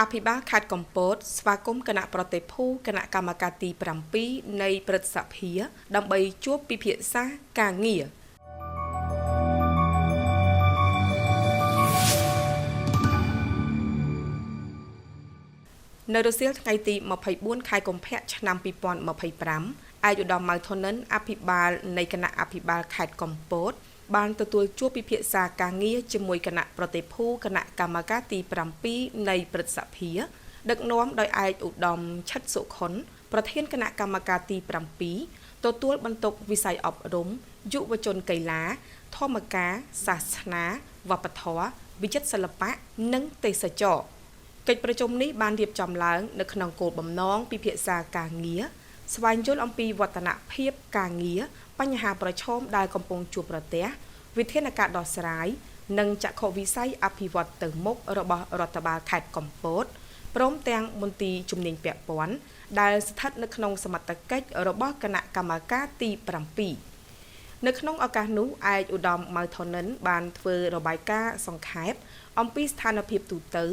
អភិបាលខេត្តកំពតស្វាគមន៍គណៈប្រតិភូគណៈកម្មការទី7នៃព្រឹទ្ធសភាដើម្បីជួបពិភាក្សាការងារនៅរសៀលថ្ងៃទី24ខែកុម្ភៈឆ្នាំ2025ឯកឧត្តម ម៉ៅ ថននិន អភិបាលនៃគណៈអភិបាលខេត្តកំពតបានទទួលជួបពិភាក្សាការងារជាមួយគណៈប្រតិភូគណៈកម្មការទី7នៃព្រឹទ្ធសភាដឹកនាំដោយឯកឧត្តម ឆិត សុខុនប្រធានគណៈកម្មការទី7ទទួលបន្ទុកវិស័យអប់រំយុវជនកីឡាធម្មការសាសនាវប្បធម៌វិចិត្រសិល្បៈនិងទេសចរណ៍កិច្ចប្រជុំនេះបានរៀបចំឡើងនៅក្នុងគោលបំណងពិភាក្សាការងារស្វែងយល់អំពីវឌ្ឍនភាពការងារបញ្ហាប្រឈមដែលកំពុងជួបប្រទះវិធានការដោះស្រាយនិងចក្ខុវិស័យអភិវឌ្ឍទៅមុខរបស់រដ្ឋបាលខេត្តកំពតព្រមទាំងមន្ទីរជំនាញពាក់ព័ន្ធដែលស្ថិតនៅក្នុងសមត្ថកិច្ចរបស់គណៈកម្មការទី7នៅក្នុងឱកាសនោះឯកឧត្តម ម៉ៅ ថននិនបានធ្វើរបាយការណ៍សង្ខេបអំពីស្ថានភាពទូទៅ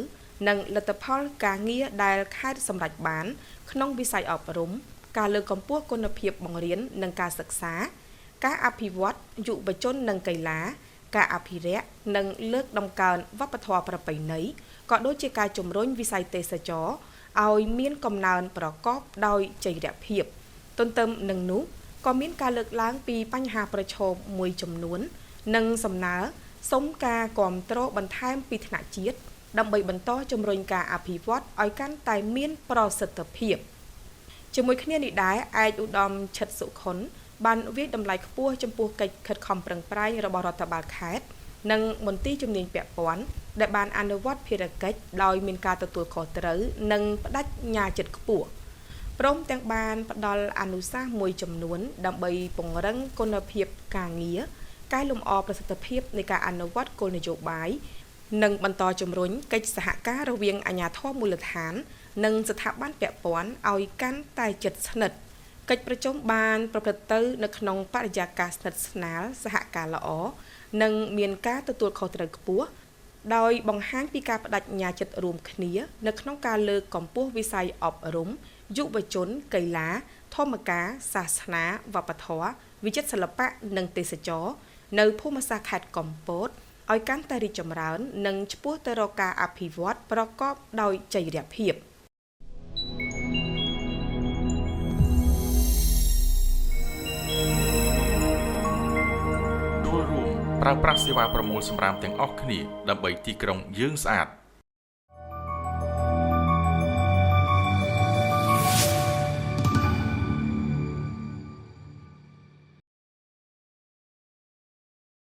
និងលទ្ធផលការងារដែលខេត្តសម្រេចបានក្នុងវិស័យអប់រំការលើកកម្ពស់គុណភាពបង្រៀននិងការសិក្សាការអភិវឌ្ឍយុវជននិងកីឡាការអភិរក្សនិងលើកតម្កើងវប្បធម៌ប្រពៃណីក៏ដូចជាការជំរុញវិស័យទេសចរណ៍ឲ្យមានកំណើនប្រកបដោយចីរភាពទន្ទឹមនឹងនោះក៏មានការលើកឡើងពីបញ្ហាប្រឈមមួយចំនួននិងសំណើសុំការគាំទ្របន្ថែមពីថ្នាក់ជាតិដើម្បីបន្តជំរុញការអភិវឌ្ឍឲ្យកាន់តែមានប្រសិទ្ធភាពជាមួយគ្នានេះដែរឯកឧត្តម ឆិត សុខុនបានវាយតម្លៃខ្ពស់ចំពោះកិច្ចខិតខំប្រឹងប្រែងរបស់រដ្ឋបាលខេត្តនិងមន្ទីរជំនាញពាក់ព័ន្ធដែលបានអនុវត្តភារកិច្ចដោយមានការទទួលខុសត្រូវនិងបដិញ្ញាចិត្តខ្ពស់ព្រមទាំងបានផ្ដល់អនុសាសន៍មួយចំនួនដើម្បីពង្រឹងគុណភាពការងារកែលម្អប្រសិទ្ធភាពនៃការអនុវត្តគោលនយោបាយនិងបន្តជំរុញកិច្ចសហការរវាងអាជ្ញាធរមូលដ្ឋាននិងស្ថាប័នពាក់ព័ន្ធឲ្យកាន់តែជិតស្និទ្ធកិច្ចប្រជុំបានប្រព្រឹត្តទៅនៅក្នុងបរិយាកាសស្និទ្ធស្នាលសហការល្អនិងមានការទទួលខុសត្រូវខ្ពស់ដោយបង្ហាញពីការបដិញ្ញាចិត្តរួមគ្នានៅក្នុងការលើកកម្ពស់វិស័យអប់រំយុវជនកីឡាធម្មការសាសនាវប្បធម៌វិចិត្រសិល្បៈនិងទេសចរណ៍នៅភូមិសាស្ត្រខេត្តកំពតឲ្យកាន់តែរីកចម្រើននិងឆ្ពោះទៅរកការអភិវឌ្ឍប្រកបដោយចីរភាពចូលរួមប្រើប្រាស់សេវាប្រមូលសំរាមទាំងអស់គ្នាដើម្បីទីក្រុងយើងស្អាត